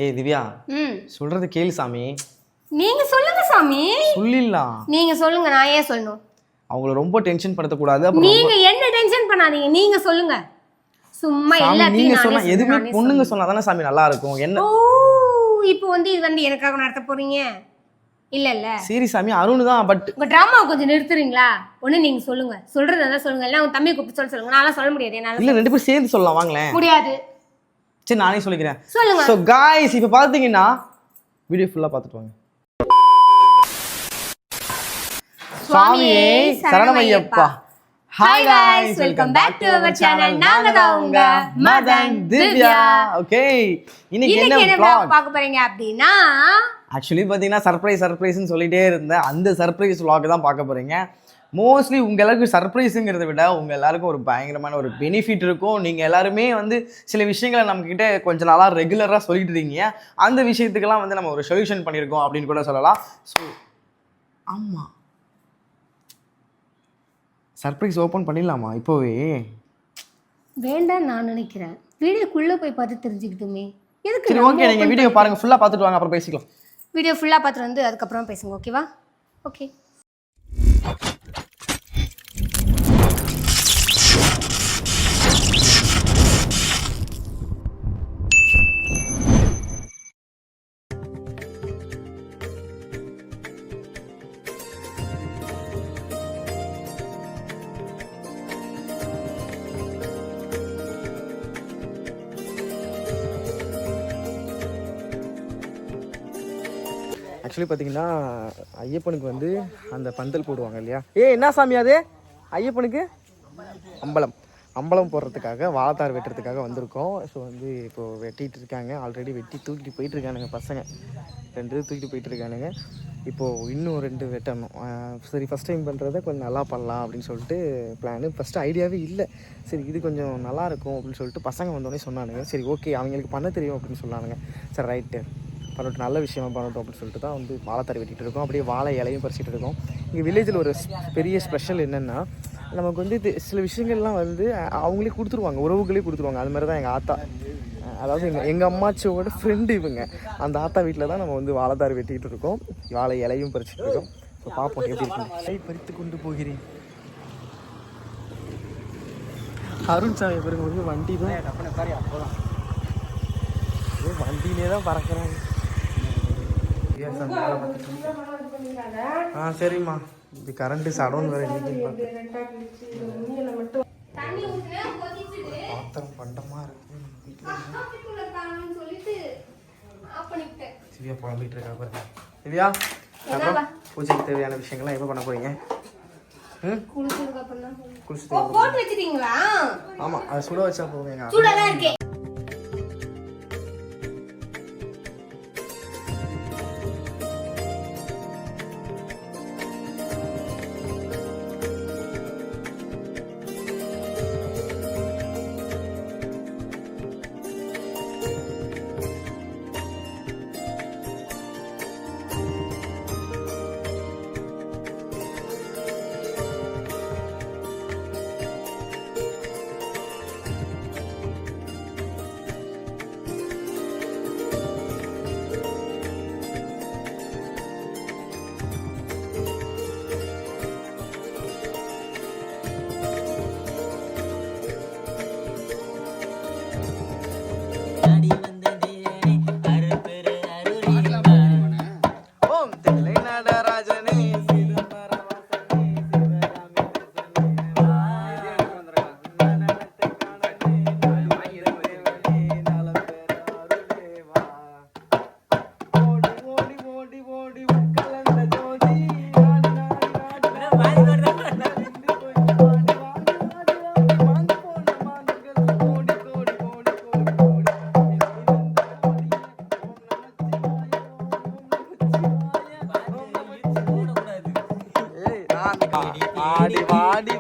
ஏய் திவ்யா, சொல்றது கேளு சாமி. நீங்க சொல்லுங்க சாமி. சொல்லிடலாம். நீங்க சொல்லுங்க, நான் ஏன் சொல்லணும்? அவங்கள ரொம்ப டென்ஷன் படுத்தக்கூடாது. நீங்க என்ன டென்ஷன் பண்ணாதீங்க, நீங்க சொல்லுங்க. சும்மா எல்லாத்தையும் நீங்க சொன்னா எதுவுமே பொண்ணுங்க சொன்னா தானே சாமி நல்லா இருக்கும். என்ன இப்போ இது வந்து எனக்காக நடத்த போறீங்க? இல்ல இல்ல சரி சாமி, அருண் தான். பட் உங்க டிராமா கொஞ்சம் நிறுத்துறீங்களா? ஒண்ணு நீங்க சொல்லுங்க, சொல்றதா சொல்லுங்க. இல்ல உங்க தம்பி கூப்பிட்டு சொல்லுங்க. நான்லாம் சொல்ல முடியாது. என்னால இல்ல, ரெண்டு பேரும் சேர்ந்து சொல்லலாம் வாங்களேன். முடியாது. சரி நானே சொல்லிக்கிறேன். சொல்லுங்க. சோ गाइस, இப்போ பாத்தீங்கன்னா வீடியோ ஃபுல்லா பார்த்துட்டு வாங்க. சுவாமியே சரணமையப்பா. Hi guys, welcome back to our channel. நாங்க தான் உங்க மதன் திவ்யா. ஓகே, இன்னைக்கு என்ன பார்க்க போறீங்க அப்படினா, ஆக்சுவலி பாத்தீங்கன்னா சர்ப்ரைஸ்னு சொல்லிட்டே இருந்தேன். அந்த சர்ப்ரைஸ் vlog தான் பார்க்க போறீங்க. மோஸ்ட்லி உங்க எல்லாருக்கும் சர்ப்ரைஸுங்கிறத விட உங்க எல்லாருக்கும் ஒரு பயங்கரமான ஒரு பெனிஃபிட் இருக்கும். நீங்க எல்லாருமே வந்து சில விஷயங்களை நம்ம கிட்ட கொஞ்ச நாளா ரெகுலரா சொல்லிட்டு இருக்கீங்க. அந்த விஷயத்துக்கெல்லாம் வந்து நம்ம ஒரு சொல்யூஷன் பண்ணியிருக்கோம் அப்படின்னு கூட சொல்லலாம். ஸோ ஆமா, சர்ப்ரைஸ் ஓப்பன் பண்ணிடலாமா இப்போவே? வேண்டாம் நான் நினைக்கிறேன். வீடியோக்குள்ள போய் பார்த்து தெரிஞ்சுக்கிட்டுமே. எதுக்கு? சரி ஓகே, நீங்க வீடியோ பாருங்க, ஃபுல்லா பார்த்துட்டு வாங்க, அப்புறம் பேசிக்கலாம். வீடியோ ஃபுல்லா பார்த்துட்டு வந்து அதுக்கப்புறம் பேசுங்க, ஓகேவா? ஓகே. ஆக்சுவலி பார்த்தீங்கன்னா ஐயப்பனுக்கு வந்து அந்த பந்தல் போடுவாங்க இல்லையா? என்ன சாமி அது? ஐயப்பனுக்கு அம்பலம் போடுறதுக்காக வாழைத்தார் வெட்டுறதுக்காக வந்திருக்கோம். ஸோ வந்து இப்போது வெட்டிகிட்டு இருக்காங்க. ஆல்ரெடி வெட்டி தூக்கிட்டு போயிட்டுருக்கானுங்க பசங்க. 2 தூக்கிட்டு போயிட்டுருக்கானுங்க. இப்போது இன்னும் 2 வெட்டணும். சரி, ஃபஸ்ட் டைம் பண்ணுறத கொஞ்சம் நல்லா பண்ணலாம் அப்படின்னு சொல்லிட்டு பிளானு. ஃபஸ்ட்டு ஐடியாவே இல்லை. சரி இது கொஞ்சம் நல்லாயிருக்கும் அப்படின்னு சொல்லிட்டு பசங்க வந்தோடனே சொன்னானுங்க. சரி ஓகே, அவங்களுக்கு பண்ண தெரியும் அப்படின்னு சொன்னானுங்க. சரி ரைட்டு பண்ணட்டும், நல்ல விஷயமா பண்ணட்டும் அப்படின்னு சொல்லிட்டு தான் வந்து வாழைத்தார் வெட்டிகிட்டு இருக்கோம். அப்படியே வாழை இலையும் பறிச்சிட்டு இருக்கோம். இங்கே வில்லேஜில் ஒரு பெரிய ஸ்பெஷல் என்னென்னா, நமக்கு வந்து சில விஷயங்கள்லாம் வந்து அவங்களே கொடுத்துருவாங்க, உறவுகளே கொடுத்துருவாங்க. அது மாதிரி தான் எங்கள் ஆத்தா, அதாவது எங்கள் அம்மாச்சியோட ஃப்ரெண்டு இவங்க. அந்த ஆத்தா வீட்டில் தான் நம்ம வந்து வாழைத்தார் வெட்டிகிட்டு இருக்கோம். வாழை இலையும் பறிச்சிட்டு இருக்கோம். ஸோ பார்ப்போம் எப்படி இருக்கு. இலை பறித்து கொண்டு போகிறேன். அருண் சாமி பிறகு வந்து வண்டி தான் வண்டியிலே தான் பறக்கிறாங்க. சரிம்மா, இது கரண்ட் சடவுன் வேற பாத்திரம் பண்டமா இருக்கு. திவ்யா புலம்பிட்டு இருக்கா பாருங்க. திவ்யா, அப்புறம் பூஜைக்கு தேவையான விஷயங்கள்லாம் எப்போ பண்ண போறீங்க? ஆமா, அது சுட வச்சா போவீங்க.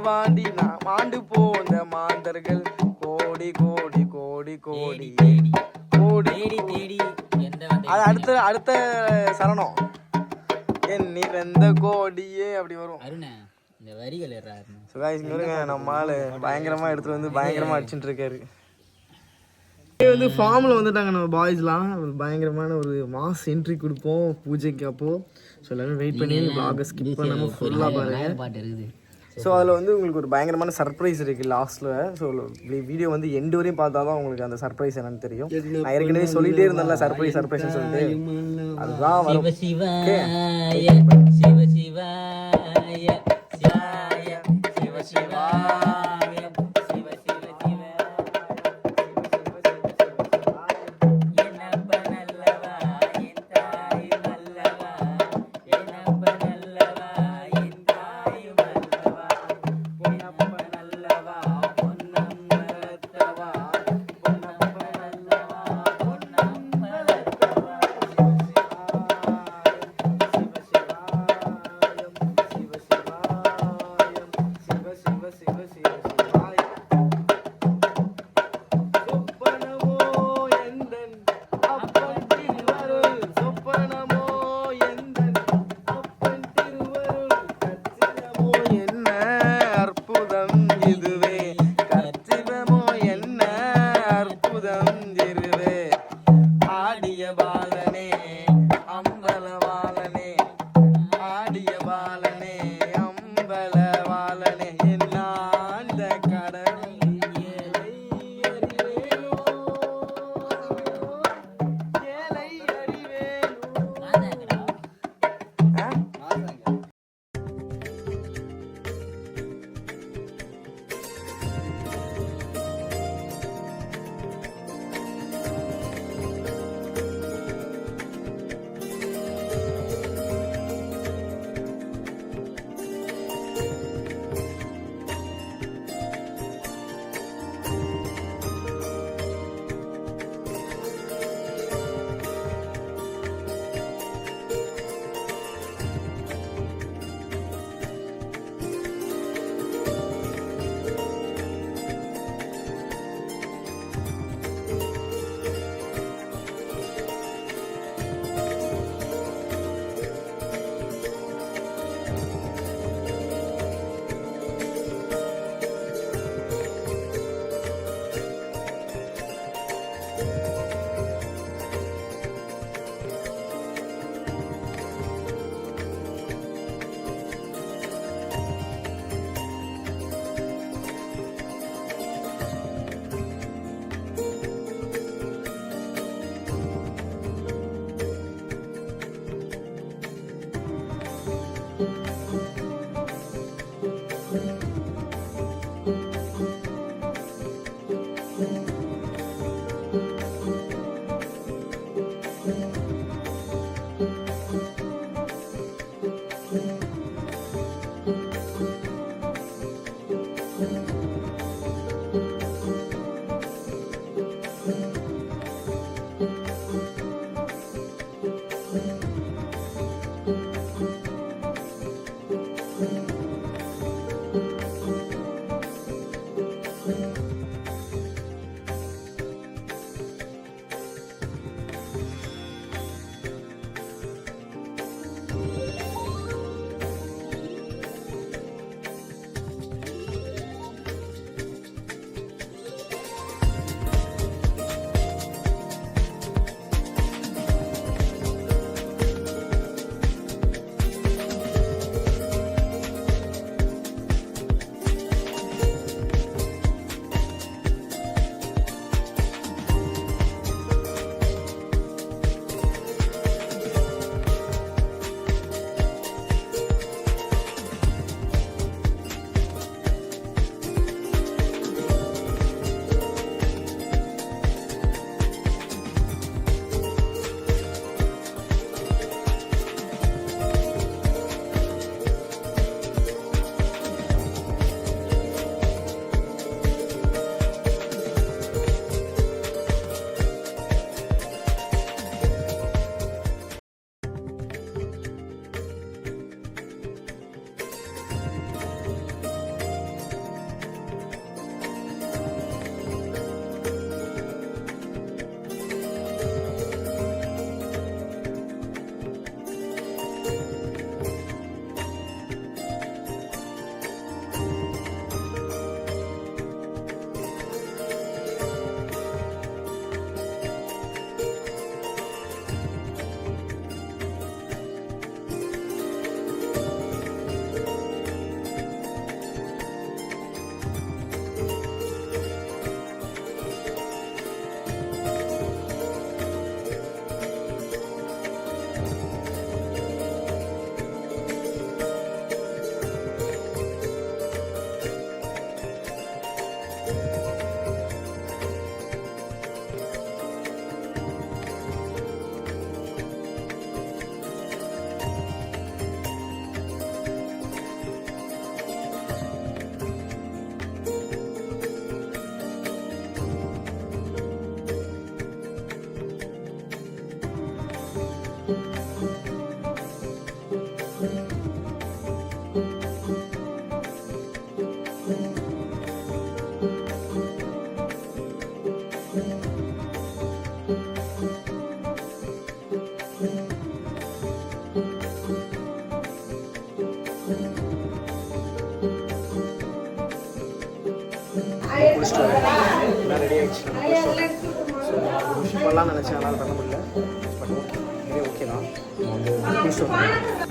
வாடி நான் மாண்டு போந்த மாந்தர்கள் கோடி கோடி கோடி கோடி கோடி தேடி. அது அடுத்த சரணம். என் நிறந்த கோடியே அப்படி வரும். இந்த வரிகள் சுகாய்ங்க நம்ம ஆளு பயங்கரமா எடுத்துட்டு வந்து பயங்கரமா அடிச்சுட்டு இருக்காரு. வந்து ஃபார்மில் வந்துட்டாங்க நம்ம பாய்ஸ்லாம். பயங்கரமான ஒரு மாஸ் என்ட்ரி கொடுப்போம் பூஜைக்கு அப்போ. ஸோ எல்லாரும் வெயிட் பண்ணி vlog ஸ்கிப் பண்ணாமல் ஃபுல்லாக பாருங்க. பாட்டு இருக்குது. ஸோ அதில் வந்து உங்களுக்கு ஒரு பயங்கரமான சர்ப்ரைஸ் இருக்குது லாஸ்ட்டில். ஸோ வீடியோ வந்து எண்டு வரையும் பார்த்தா தான் உங்களுக்கு அந்த சர்ப்ரைஸ் என்னன்னு தெரியும். நான் ஏற்கனவே சொல்லிகிட்டே இருந்தேன்ல சர்ப்ரைஸ்னு சொல்லிட்டு, அதுதான் வரும். சிவ சிவாய சிவ சிவாய சிவாய சிவ சிவாய சிவ சிவ சிவ என்னப்ப நல்லவா என் தாய் நல்லவா என்னப்ப நல்லவா என் தாய் நல்லவா பொன்னப்ப நல்லவா பொன்னம் மலத்தவா பொன்னப்ப நல்லவா பொன்னம் மலத்தவா பாலனே அம்பலவாலனே ஆடிய பாலனே அம்பலவாலனே என்னாண்ட கடவுள் ஏழை அறிவேலோ ஏழை அறிவேலோ. குடிச்சிட்டு வரேன். எல்லாம் ரெடி ஆகிடுச்சு. ஸோ ஒரு விஷயம் பண்ணலாம்னு நினச்சேன், அதனால் பண்ண முடியல. பட் ஓகே, இதே ஓகே தான். குடிச்சிட்டு வரேன்.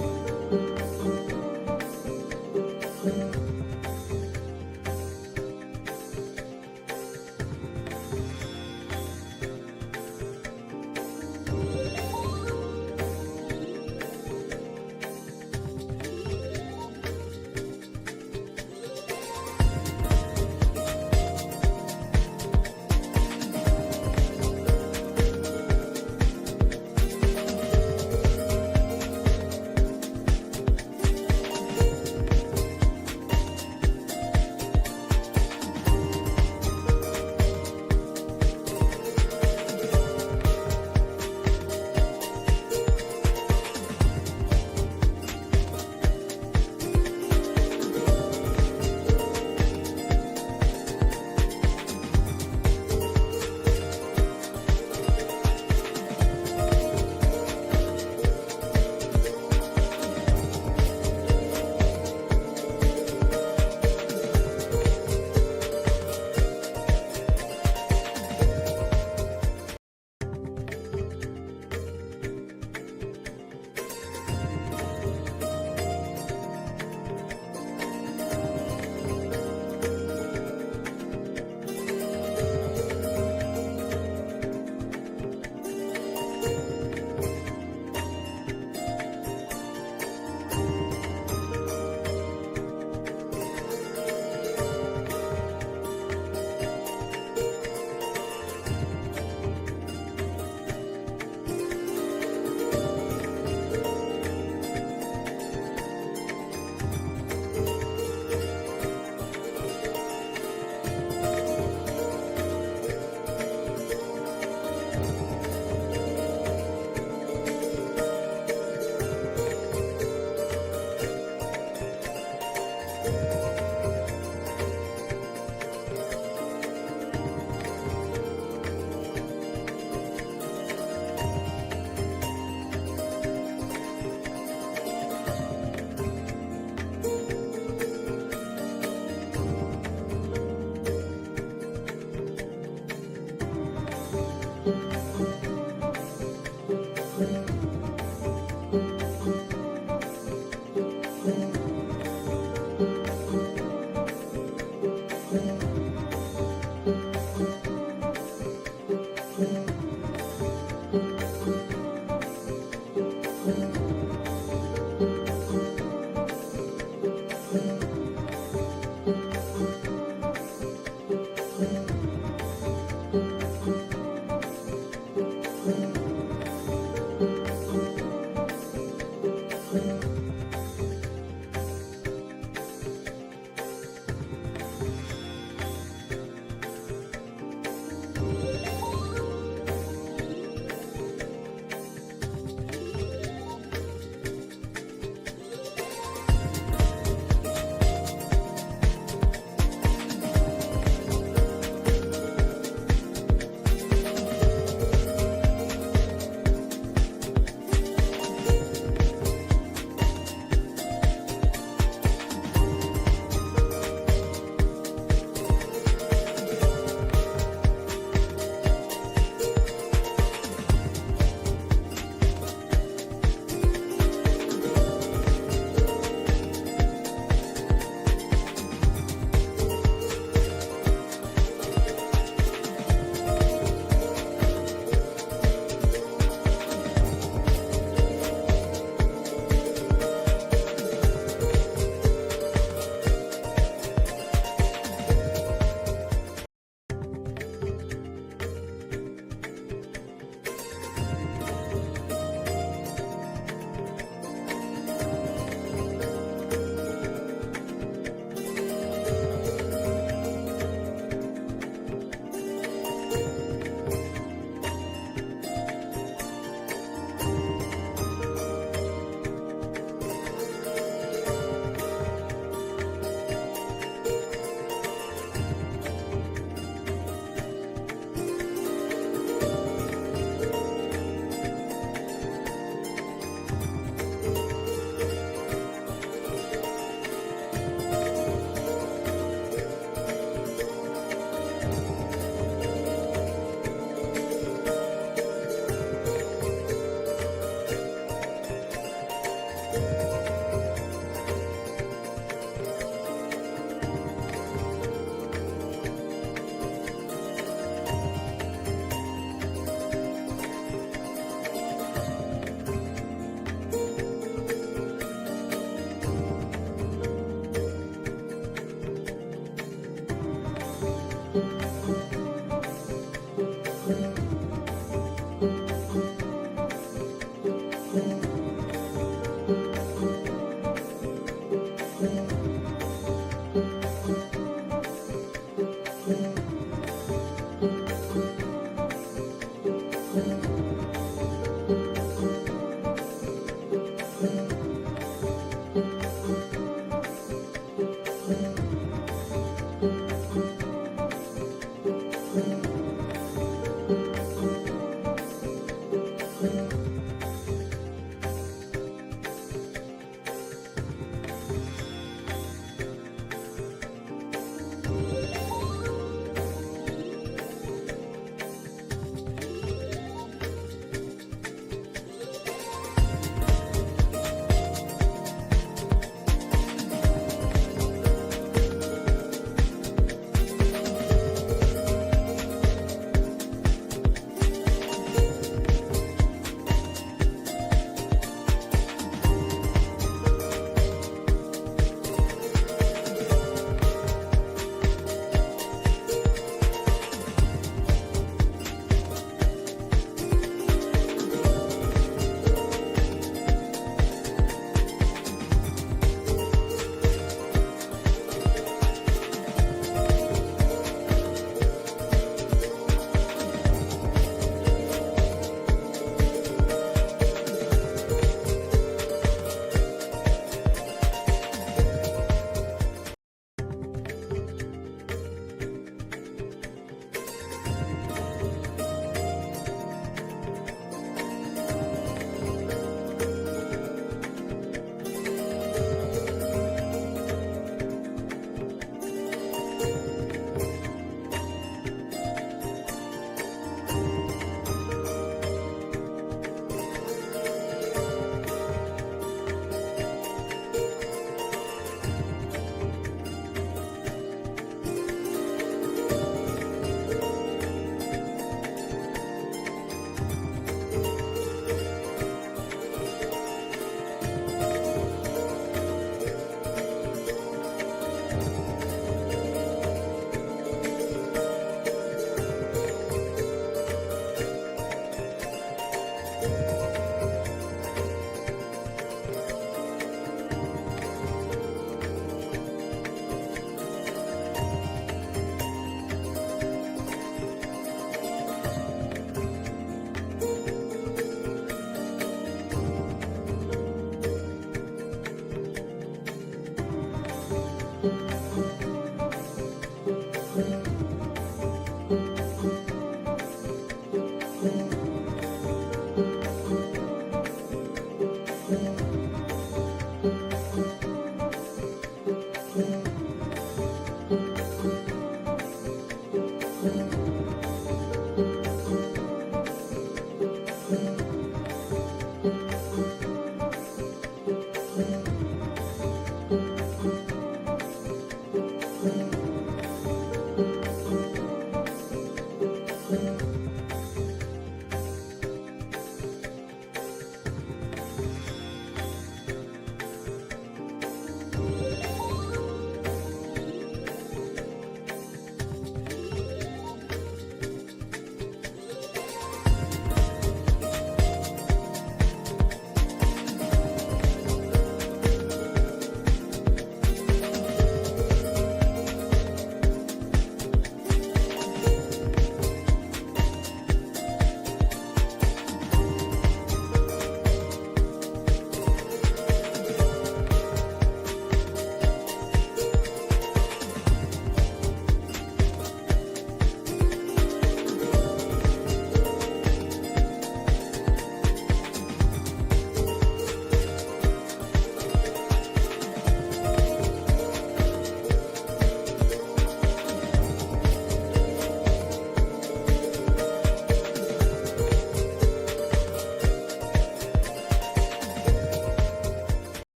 Thank you.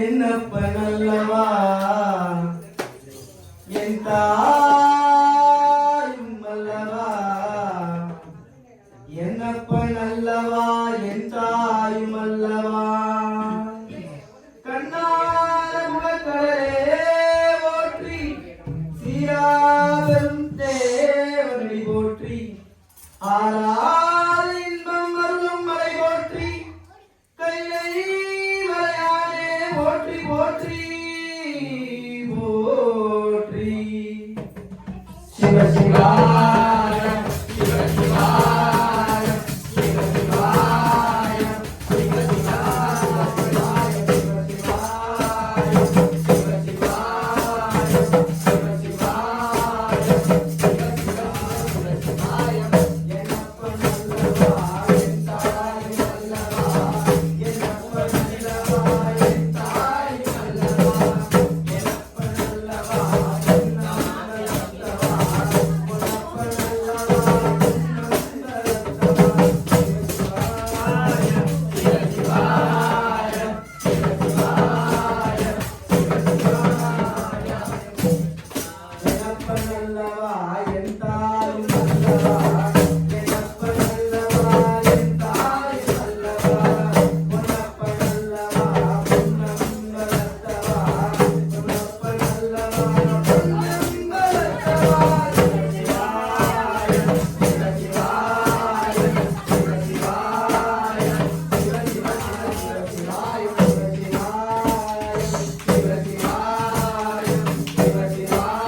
என்னப்ப நல்லவா என் தாயும் அல்லவா, என்னப்ப நல்லவா என் தாயும் அல்லவா, கண்ணார முகக்கடலே போற்றி சீராவரும் தேவனடி போற்றி, ஆறால் இன்பம் அருளும் மலை போற்றி, கைலை மலையானே போற்றி போற்றி போற்றி. சிவ சிவாய சிவ சிவாய சிவ சிவாய சிவ சிவாய சிவ சிவாய சிவ சிவாய சிவ சிவாய என்னப்ப நல்லவா என் தாய் நல்லவா, என்னப்ப நல்லவா என் தாய் நல்லவா, என்னப்ப நல்லவா என் நாம நல்லவா, உனப்ப நல்லவா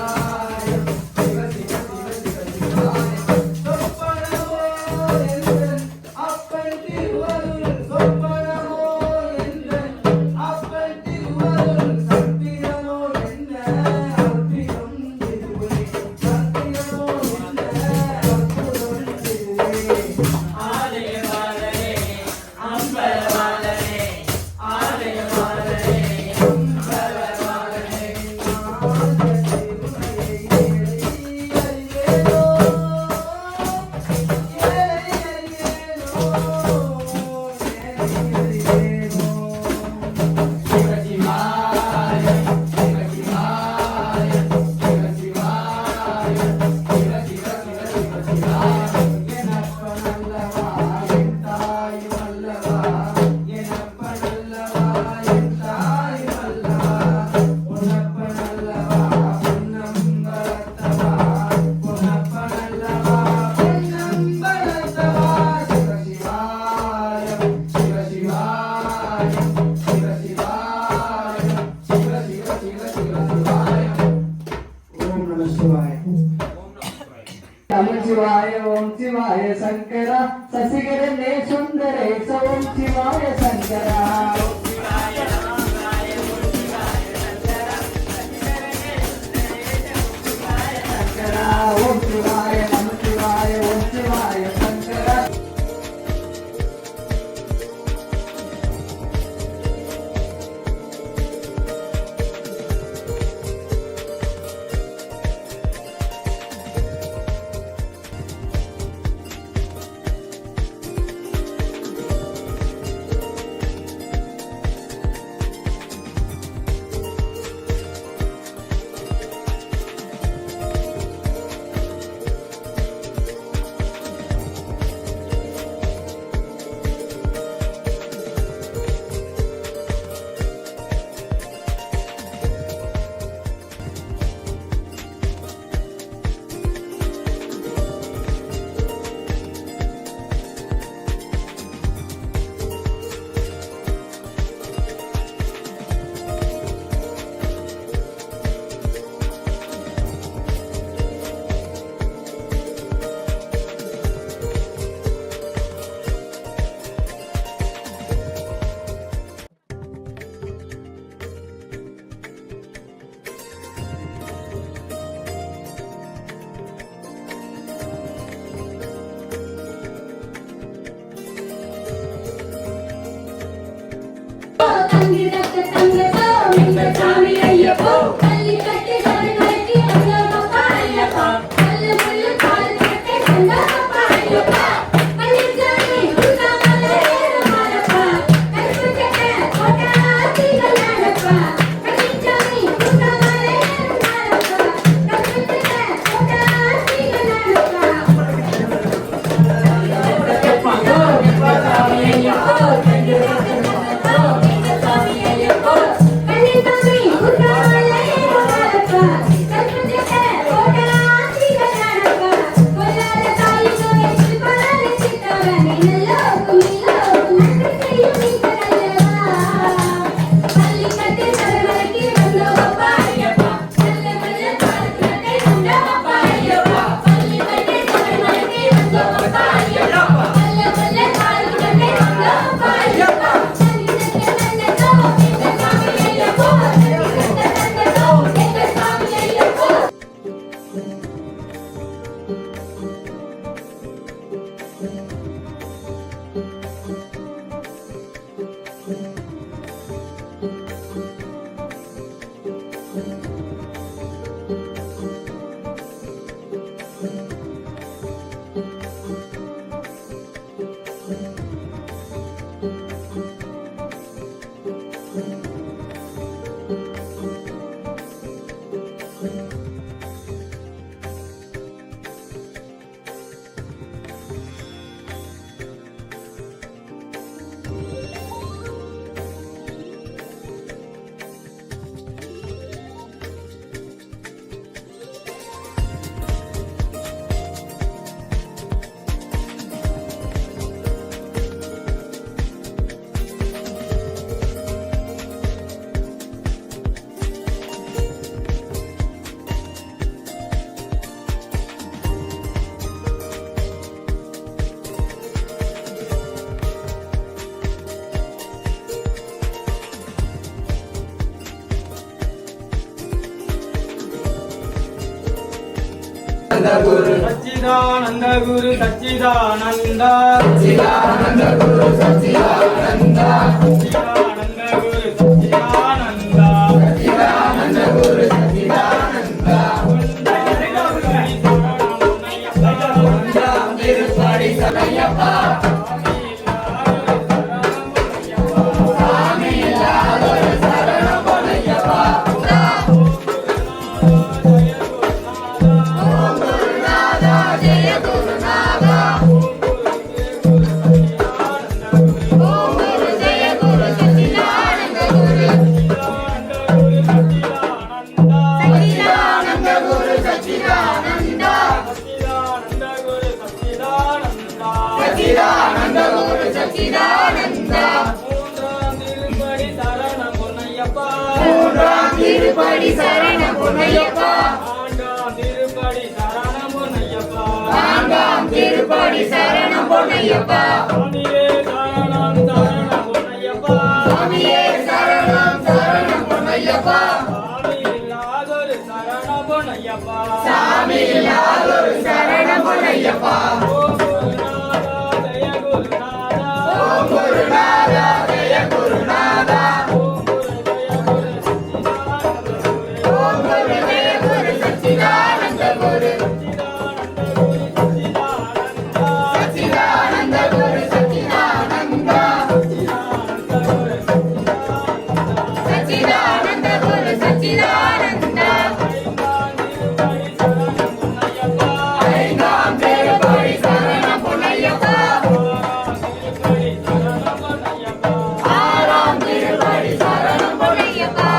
என்னப்ப நல்லவா என் தாய் நல்லவா, என்னப்ப நல்லவா என் தாய் நல்லவா, உனப்ப நல்லவா புன்னம் வளர்த்தவா, உனப்ப நல்லவா புன்னம் வளர்த்தவா, சிவசிவாய சிவசிவாய சிவசிவாய சிவசிவாய शिवाय ओम शिवाय शंकरा शशिगरे सुंदरेश ओम शिवाय शंकरा ओम शिवाय नम शिवाय ओम शिवाय शंकरा குரு சச்சிதானந்த குரு சச்சிதானந்த சச்சிதானந்த குரு சச்சிதானந்த சச்சிதானந்த குரு சச்சிதானந்த சச்சிதானந்த குரு சச்சிதானந்த ஒன்றாம் திருப்படி சரணமையப்பா சாமி இல்லாதொரு சரணம் பொன்னையப்பா ஓம் குருநாதா ஜெய குருநாதா ஓம் குரு ஜெய குரு சச்சிதானந்த குரு சச்சிதானந்த குரு சச்சிதானந்த சச்சிதானந்த குரு சச்சிதானந்த மூன்றாம் திருப்படி சரணம் பொன்னையப்பா நான்காம் திருப்படி சரணம் பொன்னையப்பா சுவாமியே சரணம் சரணம் பொன்னையப்பா சாமி இல்லாதொரு சரணம் பொன்னையப்பா ஓம் குருநாதா ஜெய குருநாதா ஓம் குரு ஜெய குரு சச்சிதானந்த குரு சச்சிதானந்த குரு சச்சிதானந்த சச்சிதானந்த குரு சச்சிதானந்த ஐந்தாம் திருப்படி சரணம் பொன்னையப்பா ஆறாம் திருப்படி சரணம் பொன்னையப்பா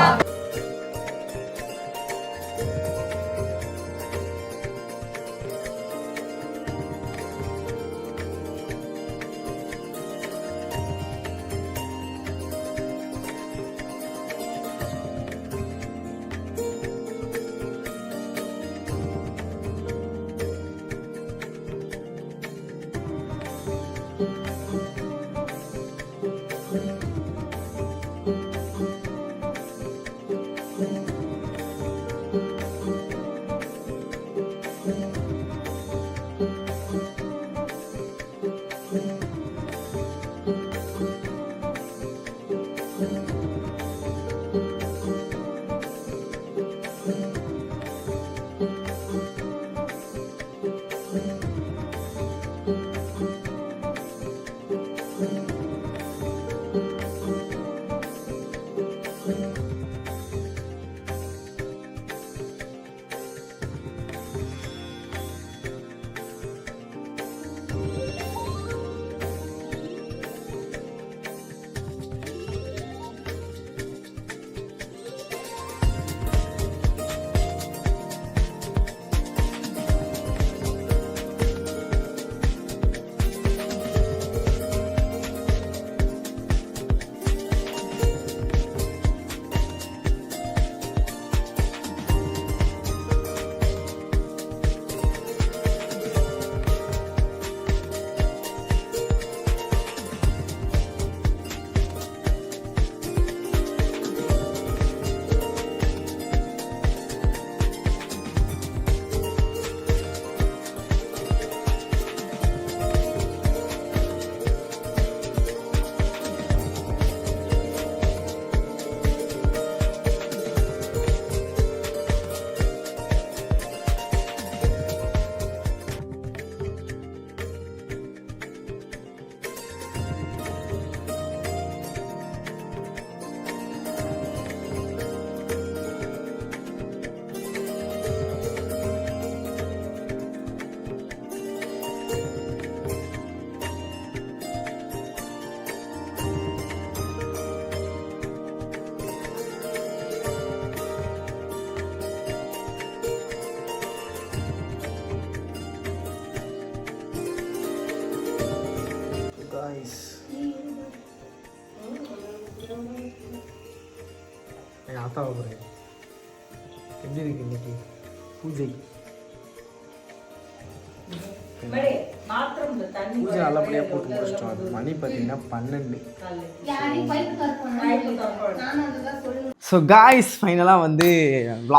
எங்கள் ஆத்தாவை பாருங்க எப்படி இருக்கு இன்னைக்கு பூஜை. பூஜை நல்லபடியாக போட்டு முடிச்சிட்டோம். அது மணி பார்த்தீங்கன்னா 12. ஸோ காய்ஸ் ஃபைனலாக வந்து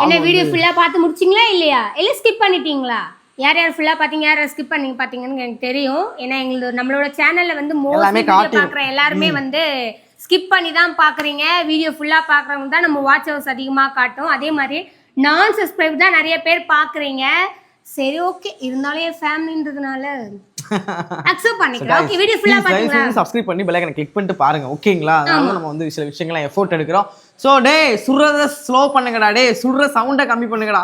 என்ன வீடியோ ஃபுல்லாக பார்த்து முடிச்சிங்களா இல்லையா இல்லை ஸ்கிப் பண்ணிட்டீங்களா? யார் யார் ஃபுல்லாக பார்த்தீங்க, யார் யார் ஸ்கிப் பண்ணி பார்த்தீங்கன்னு எனக்கு தெரியும். ஏன்னா எங்களோட நம்மளோட சேனலில் வந்து எல்லாமே மோஸ்ட்லி காட்டிடும். பார்க்குற எல்லாருமே வந்து ஸ்கிப் பண்ணி தான் பார்க்குறீங்க. வீடியோ ஃபுல்லாக பார்க்குறவங்க தான் நம்ம வாட்ச் ஹவர்ஸ் அதிகமாக காட்டும். அதே மாதிரி நான் சப்ஸ்கிரைப் தான் நிறைய பேர் பார்க்குறீங்க. சரி ஓகே, இருந்தாலும் என் ஃபேமிலின்றதுனால அக்செப்ட் பண்ணிக்கலாம். ஓகே, வீடியோ ஃபுல்லா பாத்தீங்களா? சப்ஸ்கிரைப் பண்ணி பெல் ஐகானை கிளிக் பண்ணிட்டு பாருங்க, ஓகேங்களா? அதனால நம்ம வந்து சில விஷயங்களை எஃபோர்ட் எடுக்கிறோம். ஸோ டேய் சுடுறத ஸ்லோ பண்ணுங்கடா, டேய் சுடுற சவுண்டை கம்மி பண்ணுங்கடா.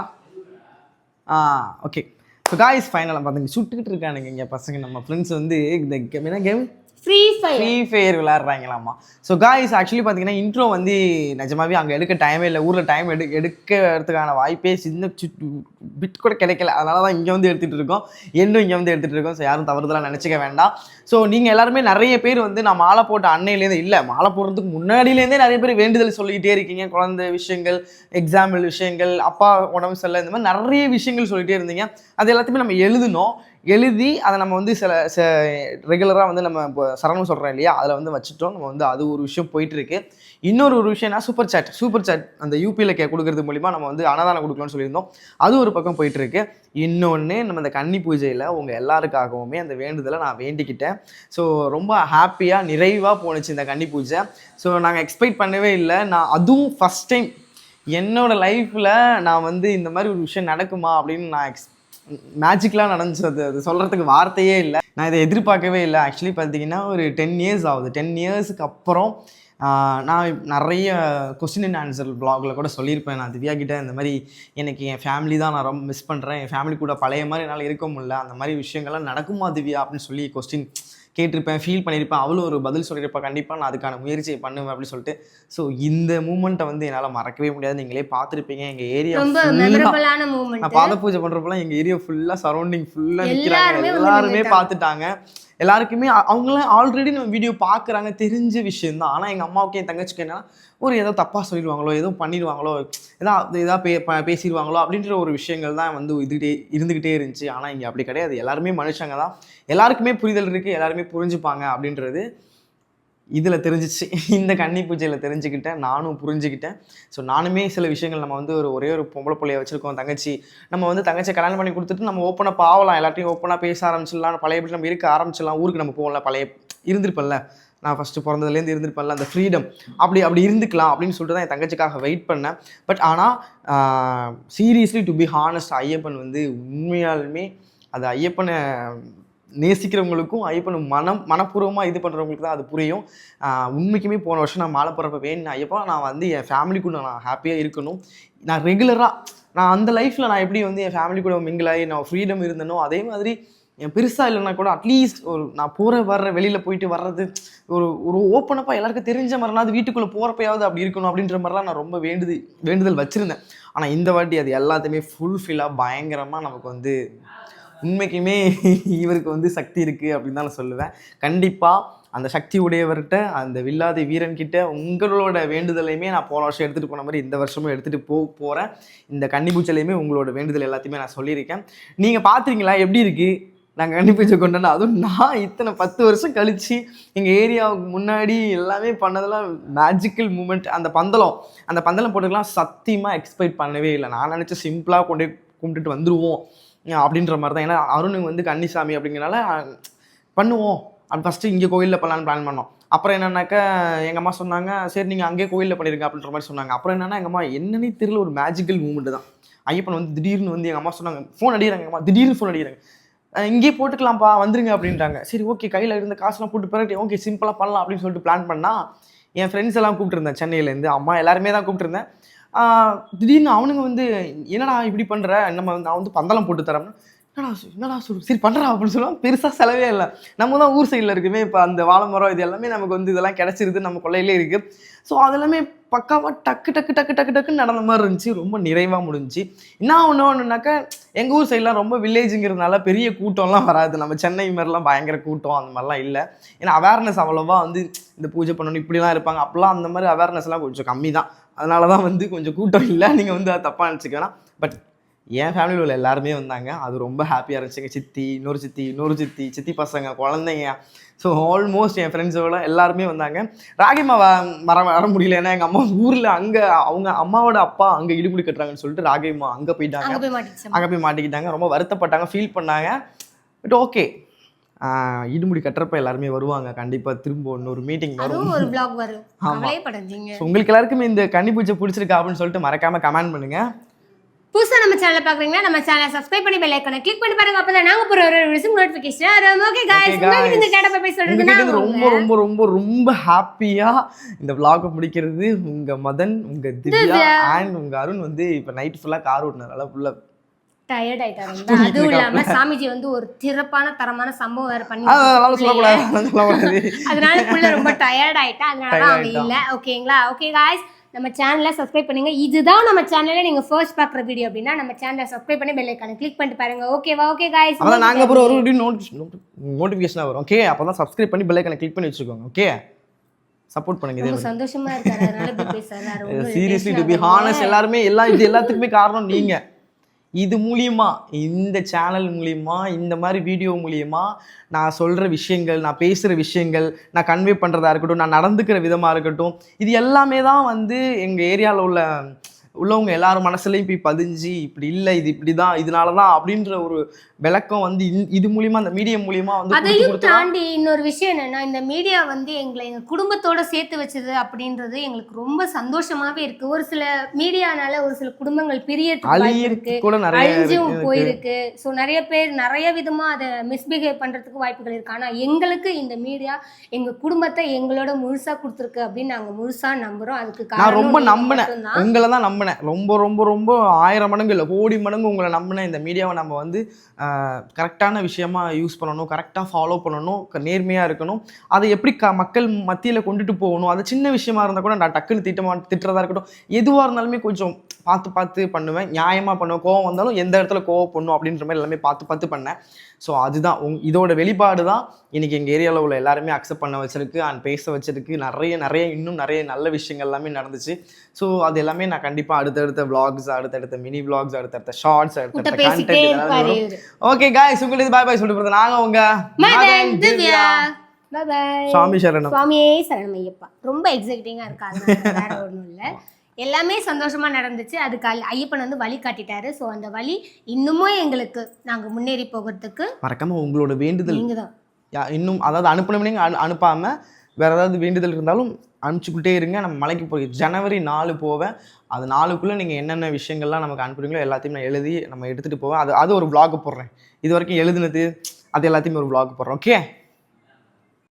ஓகே. ஸோ காய்ஸ் ஃபைனலாக பார்த்துங்க சுட்டுக்கிட்டு இருக்கானுங்க இங்கே பசங்க. நம்ம ஃப்ரெண்ட்ஸ் வந்து இந்த என்ன கேம் ஃப்ரீ ஃபயர் விளையாடுறாங்களாமா. ஸோ காய்ஸ் ஆக்சுவலி பார்த்தீங்கன்னா இன்ட்ரோ வந்து நிஜமாவே அங்கே எடுக்க டைமே இல்லை. ஊரில் டைம் எடுக்கிறதுக்கான வாய்ப்பே சின்ன பிட் கூட கிடைக்கல. அதனால தான் இங்கே வந்து எடுத்துகிட்டு இருக்கோம். இன்னும் இங்கே வந்து எடுத்துகிட்டு இருக்கோம். ஸோ யாரும் தவறுதலாக நினச்சிக்க வேண்டாம். ஸோ நீங்கள் எல்லாருமே நிறைய பேர் வந்து நான் மாலை போட்ட அன்னையிலேருந்து இல்லை, மாலை போடுறதுக்கு முன்னாடியிலேருந்தே நிறைய பேர் வேண்டுதல் சொல்லிக்கிட்டே இருக்கீங்க. குழந்தை விஷயங்கள், எக்ஸாம்பிள் விஷயங்கள், அப்பா உடம்பு சரியில்லை, இந்த மாதிரி நிறைய விஷயங்கள் சொல்லிகிட்டே இருந்தீங்க. அது எல்லாத்தையுமே நம்ம எழுதி அதை நம்ம வந்து சில ரெகுலராக வந்து நம்ம இப்போ சரணம் சொல்கிறோம் இல்லையா, அதில் வந்து வச்சுட்டோம். நம்ம வந்து அது ஒரு விஷயம் போயிட்டுருக்கு. இன்னொரு விஷயம்னா சூப்பர் சாட் அந்த யூபியில் கொடுக்கறது மூலிமா நம்ம வந்து அன்னதானம் கொடுக்கலாம்னு சொல்லியிருந்தோம். அது ஒரு பக்கம் போயிட்டுருக்கு. இன்னொன்று நம்ம இந்த கன்னி பூஜையில் உங்கள் எல்லாருக்காகவுமே அந்த வேண்டுதலை நான் வேண்டிக்கிட்டேன். ஸோ ரொம்ப ஹாப்பியாக நிறைவாக போணுச்சு இந்த கன்னி பூஜை. ஸோ நாங்கள் எக்ஸ்பெக்ட் பண்ணவே இல்லை. நான் அதுவும் ஃபஸ்ட் டைம் என்னோடய லைஃப்பில் நான் வந்து இந்த மாதிரி ஒரு விஷயம் நடக்குமா அப்படின்னு நான் மேஜிக்லாம் நடந்துச்சு. அது சொல்கிறதுக்கு வார்த்தையே இல்லை. நான் இதை எதிர்பார்க்கவே இல்லை. ஆக்சுவலி பார்த்தீங்கன்னா ஒரு 10 இயர்ஸ் ஆகுது. 10 இயர்ஸுக்கு அப்புறம் நான் நிறைய கொஸ்டின் அண்ட் ஆன்சர் வ்ளாகில் கூட சொல்லியிருப்பேன். நான் திவ்யா கிட்டே இந்த மாதிரி எனக்கு என் ஃபேமிலி தான் நான் ரொம்ப மிஸ் பண்ணுறேன், என் ஃபேமிலி கூட பழைய மாதிரி என்னால் இருக்க முடியல, அந்த மாதிரி விஷயங்கள்லாம் நடக்குமா திவ்யா அப்படின்னு சொல்லி கொஸ்டின் கேட்டிருப்பேன், ஃபீல் பண்ணியிருப்பேன். அவ்வளோ ஒரு பதில் சொல்லியிருப்பேன். கண்டிப்பாக நான் அதுக்கான முயற்சியை பண்ணுவேன் அப்படின்னு சொல்லிட்டு. ஸோ இந்த மூமெண்ட்டை வந்து என்னால் மறக்கவே முடியாது. நீங்களே பார்த்துருப்பீங்க எங்கள் ஏரியா நான் பாத பூஜை பண்ணுறப்பெல்லாம் எங்கள் ஏரியா ஃபுல்லாக சரௌண்டிங் ஃபுல்லாக நிற்கிறாங்க. எல்லாருமே பார்த்துட்டாங்க. எல்லாருக்குமே அவங்களாம் ஆல்ரெடி நம்ம வீடியோ பார்க்குறாங்க, தெரிஞ்ச விஷயந்தான். ஆனால் எங்கள் அம்மாவுக்கு என் தங்கச்சிக்கு என்ன ஒரு ஏதோ தப்பாக சொல்லிடுவாங்களோ, ஏதோ பண்ணிடுவாங்களோ, பேசிடுவாங்களோ அப்படின்ற ஒரு விஷயங்கள் தான் வந்து இருந்துக்கிட்டே இருந்துச்சு. ஆனால் இங்கே அப்படி கிடையாது. எல்லாருமே மனுஷங்க தான், எல்லாருக்குமே புரிதல் இருக்குது, எல்லாருமே புரிஞ்சுப்பாங்க அப்படின்றது இதில் தெரிஞ்சிச்சு. இந்த கன்னி பூஜையில் தெரிஞ்சுக்கிட்டேன், நானும் புரிஞ்சுக்கிட்டேன். ஸோ நானுமே சில விஷயங்கள் நம்ம வந்து ஒரே ஒரு பொம்பளை பிள்ளைய வச்சுருக்கோம் தங்கச்சி. நம்ம வந்து தங்கச்சியை கல்யாணம் பண்ணி கொடுத்துட்டு நம்ம ஓப்பனாக பாவலாம், எல்லாத்தையும் ஓப்பனாக பேச ஆரம்பிச்சிடலாம், பழையபடி நம்ம இருக்க ஆரம்பிச்சிடலாம். ஊருக்கு நம்ம போகல, பழைய இருந்திருப்பல்ல, நான் ஃபஸ்ட்டு பிறந்ததுலேருந்து இருந்திருப்பேன்ல, அந்த ஃப்ரீடம் அப்படி இருந்துக்கலாம் அப்படின்னு சொல்லிட்டு தான் என் தங்கச்சிக்காக வெயிட் பண்ணேன். பட் ஆனால் seriously to be honest, Ayyappan வந்து உண்மையாலுமே அது ஐயப்பனை நேசிக்கிறவங்களுக்கும் ஐயப்பன் மனப்பூர்வமாக இது பண்ணுறவங்களுக்கு தான் அது புரியும். உண்மைக்குமே போன வருஷம் நான் மாலை போகிறப்ப வேணும் ஐயப்பா, நான் வந்து என் ஃபேமிலி கூட நான் ஹாப்பியாக இருக்கணும். நான் ரெகுலராக நான் அந்த லைஃப்பில் நான் எப்படி வந்து என் ஃபேமிலி கூட மிங்கிளாகி நான் ஃப்ரீடம் இருந்தனோ, அதே மாதிரி என் பெருசாக இல்லைன்னா கூட அட்லீஸ்ட் ஒரு நான் வெளியில் போயிட்டு வர்றது ஒரு ஓப்பனப்பாக எல்லாருக்கும் தெரிஞ்ச மாதிரினா அது வீட்டுக்குள்ளே போகிறப்பயாவது அப்படி இருக்கணும் அப்படின்ற மாதிரிலாம் நான் ரொம்ப வேண்டுதல் வச்சுருந்தேன். ஆனால் இந்த வாட்டி அது எல்லாத்தையுமே ஃபுல்ஃபில்லாக பயங்கரமாக நமக்கு வந்து உண்மைக்குமே இவருக்கு வந்து சக்தி இருக்குது அப்படின்னு தான் நான் சொல்லுவேன். கண்டிப்பாக அந்த சக்தி உடையவர்கிட்ட, அந்த வில்லாதி வீரன்கிட்ட உங்களோட வேண்டுதலையுமே நான் போன வருஷம் எடுத்துகிட்டு போன மாதிரி இந்த வருஷமும் எடுத்துகிட்டு போகிறேன். இந்த கன்னி பூஜையிலையுமே உங்களோட வேண்டுதல் எல்லாத்தையுமே நான் சொல்லியிருக்கேன். நீங்கள் பார்த்துருங்களா எப்படி இருக்குது நாங்கள் கன்னி பூஜை கொண்டாந்து? அதுவும் நான் இத்தனை 10 வருஷம் கழித்து எங்கள் ஏரியாவுக்கு முன்னாடி எல்லாமே பண்ணதெல்லாம் மேஜிக்கல் மூமெண்ட். அந்த பந்தலம் போட்டுக்கலாம் சத்தியமாக எக்ஸ்பெக்ட் பண்ணவே இல்லை. நான் நினச்சேன் சிம்பிளாக கும்பிட்டுட்டு வந்துடுவோம் அப்படின்ற மாதிரி தான். ஏன்னா அருணுங்க வந்து கன்னிசாமி அப்படிங்கிறனால பண்ணுவோம் அது ஃபஸ்ட்டு இங்கே கோயிலில் பண்ணலான்னு பிளான் பண்ணோம். அப்புறம் என்னன்னாக்கா எங்கள் அம்மா சொன்னாங்க சரி நீங்கள் அங்கேயே கோயிலில் பண்ணிடுங்க அப்படின்ற மாதிரி சொன்னாங்க. அப்புறம் என்னன்னா எங்கள் அம்மா என்னன்னே தெரியல, ஒரு மேஜிக்கல் மூமெண்ட் தான். ஐயப்பன் வந்து திடீர்னு வந்து எங்கள் அம்மா சொன்னாங்க ஃபோன் அடிக்கிறாங்க, எங்கள் அம்மா திடீர்னு ஃபோன் அடிக்கிறாங்க, இங்கே போட்டுக்கலாம்ப்பா வந்துருங்க அப்படின்றாங்க. சரி ஓகே, கையில் இருந்த காசுலாம் போட்டு பிறகு ஓகே சிம்பிளாக பண்ணலாம் அப்படின்னு சொல்லிட்டு பிளான் பண்ணால் என் ஃப்ரெண்ட்ஸ் எல்லாம் கூப்பிட்டுருந்தேன், சென்னையிலேருந்து அம்மா எல்லாருமே தான் கூப்பிட்டுருந்தேன். திடீர்னு அவனுங்க வந்து என்னடா இப்படி பண்ணுற, நான் வந்து பந்தலம் போட்டு தரேன், என்னடா சொல்லு சரி பண்ணுறா அப்படின்னு சொல்லுவாங்க. பெருசாக செலவே இல்லை, நம்ம தான் ஊர் சைடில் இருக்குமே, இப்போ அந்த வாழை மரம் இது எல்லாமே நமக்கு வந்து இதெல்லாம் கிடச்சிருது, நம்ம கொள்ளையிலே இருக்குது. ஸோ அதெல்லாமே பக்காவாக டக்குன்னு நடந்த மாதிரி இருந்துச்சு. ரொம்ப நிறைவாக முடிஞ்சிச்சு. என்ன ஒன்றுனாக்கா எங்கள் ஊர் சைட்லாம் ரொம்ப வில்லேஜுங்கிறதுனால பெரிய கூட்டம்லாம் வராது. நம்ம சென்னை மாதிரிலாம் பயங்கர கூட்டம் அந்த மாதிரிலாம் இல்லை. ஏன்னா அவேர்னஸ் அவ்வளோவா வந்து இந்த பூஜை பண்ணணும் இப்படிலாம் இருப்பாங்க அப்படிலாம் அந்த மாதிரி அவேர்னஸ்லாம் கொஞ்சம் கம்மி தான். அதனால தான் வந்து கொஞ்சம் கூட்டம் இல்லை. நீங்கள் வந்து அதை தப்பாக நினச்சிக்க வேணாம். பட் என் ஃபேமிலியில் உள்ள எல்லாருமே வந்தாங்க. அது ரொம்ப ஹாப்பியாக இருந்துச்சு. எங்கள் சித்தி, இன்னொரு சித்தி பசங்க, குழந்தைங்க. ஸோ ஆல்மோஸ்ட் என் ஃப்ரெண்ட்ஸோட எல்லாருமே வந்தாங்க. ராகிமா வர முடியல. ஏன்னா எங்கள் அம்மா ஊரில் அங்கே அவங்க அம்மாவோட அப்பா அங்கே இடுமுடி கட்டுறாங்கன்னு சொல்லிட்டு ராகிமா அங்கே போயிட்டாங்க. அங்கே போய் மாட்டிக்கிட்டாங்க. ரொம்ப வருத்தப்பட்டாங்க, ஃபீல் பண்ணாங்க. பட் ஓகே, இடுமுடி கட்டுறப்ப எல்லாருமே வருவாங்க. கண்டிப்பாக திரும்ப இன்னொரு மீட்டிங் வரும். உங்களுக்கு எல்லாருக்குமே இந்த கன்னிப்பூஜை பிடிச்சிருக்கா அப்படின்னு சொல்லிட்டு மறக்காமல் கமெண்ட் பண்ணுங்கள். புதுசா நம்ம சேனலை பாக்குறீங்கன்னா நம்ம சேனலை சப்ஸ்கிரைப் பண்ணி பெல் ஐகானை கிளிக் பண்ணி பாருங்க. அப்பதான் நாங்க போற ஒரு நோட்டிபிகேஷன் வரும். ஓகே गाइस, இந்த கேட்ட போய் சொல்றதுன்னா ரொம்ப ரொம்ப ரொம்ப ரொம்ப ஹாப்பியா இந்த vlog முடிக்கிறது உங்க மதன், உங்க திவ்யா அண்ட் உங்க அருண் வந்து இப்ப நைட் ஃபுல்லா கார் ஓட்டுனதால ஃபுல்லா டயர்ட் ஆயிட்டாங்க. அதுவும் இல்லாம சாமிஜி வந்து ஒரு சிறப்பான தரமான சம்பவம் வேற பண்ணி அதனால புள்ள ரொம்ப டயர்ட் ஆயிட்டா. அதனால அவங்க இல்ல. ஓகேங்களா? ஓகே गाइस, நம்ம சேனலை சப்ஸ்கிரைப் பண்ணுங்க. இதுதான் நம்ம சேனல்ல நீங்க ஃபர்ஸ்ட் பார்க்குற வீடியோ அப்படின்னா நம்ம சேனலை சப்ஸ்கிரைப் பண்ணி பெல் ஐகானை கிளிக் பண்ணிட்டு பாருங்க. ஓகேவா? ஓகே गाइस, அதான் நாங்க அப்புறம் ஒரு நோட்டிஃபிகேஷன் வரும். ஓகே, அப்பதான் சப்ஸ்கிரைப் பண்ணி பெல் ஐகானை கிளிக் பண்ணி வச்சுக்கோங்க. ஓகே, சப்போர்ட் பண்ணுங்க. ரொம்ப சந்தோஷமா இருக்காரு, அதனால இப்படி பேசுறாரு. சீரியஸ்லி டு பி ஹானஸ்ட், எல்லாருமே எல்லாத்துக்குமே காரணம் நீங்க. இது மூலியமா, இந்த சேனல் மூலியமா, இந்த மாதிரி வீடியோ மூலியமா நான் சொல்கிற விஷயங்கள், நான் பேசுகிற விஷயங்கள், நான் கன்வே பண்ணுறதா இருக்கட்டும், நான் நடந்துக்கிற விதமாக இருக்கட்டும், இது எல்லாமே தான் வந்து எங்கள் ஏரியாவில் உள்ளவங்க எல்லாரும் மனசுலையும் போய் பதிஞ்சு இப்படி இல்லை, இது இப்படி தான், இதனால தான் அப்படின்ற ஒரு விளக்கம் வந்து இது மூலியமா, அந்த மீடியா மூலியமா வந்து. அதையும் தாண்டி இன்னொரு விஷயம் என்னன்னா, இந்த மீடியா வந்து எங்களை எங்க குடும்பத்தோட சேர்த்து வச்சது அப்படின்றது எங்களுக்கு ரொம்ப சந்தோஷமாவே இருக்கு. ஒரு சில மீடியானால ஒரு சில குடும்பங்கள் அழிஞ்சும் போயிருக்கு. ஸோ நிறைய பேர் நிறைய விதமா அதை மிஸ்பிஹேவ் பண்றதுக்கு வாய்ப்புகள் இருக்கு. ஆனா எங்களுக்கு இந்த மீடியா எங்க குடும்பத்தை எங்களோட முழுசா கொடுத்துருக்கு அப்படின்னு நாங்க முழுசா நம்புறோம். அதுக்கு நான் ரொம்ப நம்பினேன், உங்களை தான் நம்பினேன். ரொம்ப ரொம்ப ரொம்ப 1000 மடங்கு இல்லை, கோடி மடங்கு உங்களை நம்பினேன். இந்த மீடியாவை நம்ம வந்து கரெக்டான விஷயமா யூஸ் பண்ணணும், கரெக்டாக ஃபாலோ பண்ணணும், நேர்மையாக இருக்கணும். அதை எப்படி மக்கள் மத்தியில் கொண்டுட்டு போகணும். அது சின்ன விஷயமா இருந்தால் கூட நான் டக்குன்னு திட்டுறதா இருக்கட்டும், எதுவாக இருந்தாலுமே கொஞ்சம் பார்த்து பண்ணுவேன், நியாயமாக பண்ணுவேன். கோவம் வந்தாலும் எந்த இடத்துல கோவம் பண்ணும் அப்படின்ற மாதிரி எல்லாமே பார்த்து பண்ணேன். ஸோ அதுதான் இதோட வெளிப்பாடு தான் இன்றைக்கி எங்கள் ஏரியாவில் உள்ள எல்லாருமே அக்செப்ட் பண்ண வச்சிருக்கு அண்ட் பேச வச்சிருக்கு. இன்னும் நிறைய நல்ல விஷயங்கள் எல்லாமே நடந்துச்சு. ஸோ அது எல்லாமே நான் கண்டிப்பாக அடுத்தடுத்த விளாக்ஸ், அடுத்தடுத்த மினி விளாக்ஸ், அடுத்தடுத்த ஷார்ட்ஸ், அடுத்தடுத்த கண்டென்ட். ஓகே गाइस, உங்களுக்கு பாய் பாய் சொல்லிட்டு போகிறது நாங்கள் உங்கள் திவ்யா. சுவாமி சரணம். சுவாமியே சரணம் ஐயப்பா. ரொம்ப எக்ஸைட்டிங்காக இருக்காது, வேற ஒன்றும் இல்லை. எல்லாமே சந்தோஷமா நடந்துச்சு. அதுக்கு ஐயப்பன் வந்து வழி காட்டிட்டாரு. ஸோ அந்த வழி இன்னமும் எங்களுக்கு நாங்கள் முன்னேறி போகிறதுக்கு மறக்காம உங்களோட வேண்டுதல் நீங்க தான் இன்னும், அதாவது அனுப்பணும் அனுப்பாம வேற ஏதாவது வேண்டுதல் இருந்தாலும் அனுப்பிச்சுக்கிட்டே இருங்க. நம்ம மலைக்கு போய் ஜனவரி 4 போவேன். அது 4க்குள்ளே நீங்கள் என்னென்ன விஷயங்கள்லாம் நமக்கு அனுப்புறீங்களோ எல்லாத்தையும் நான் எழுதி நம்ம எடுத்துகிட்டு போவேன். அது ஒரு vlog போடுறேன். இது வரைக்கும் எழுதுனது அது எல்லாத்தையுமே ஒரு vlog போடுறோம். ஓகே.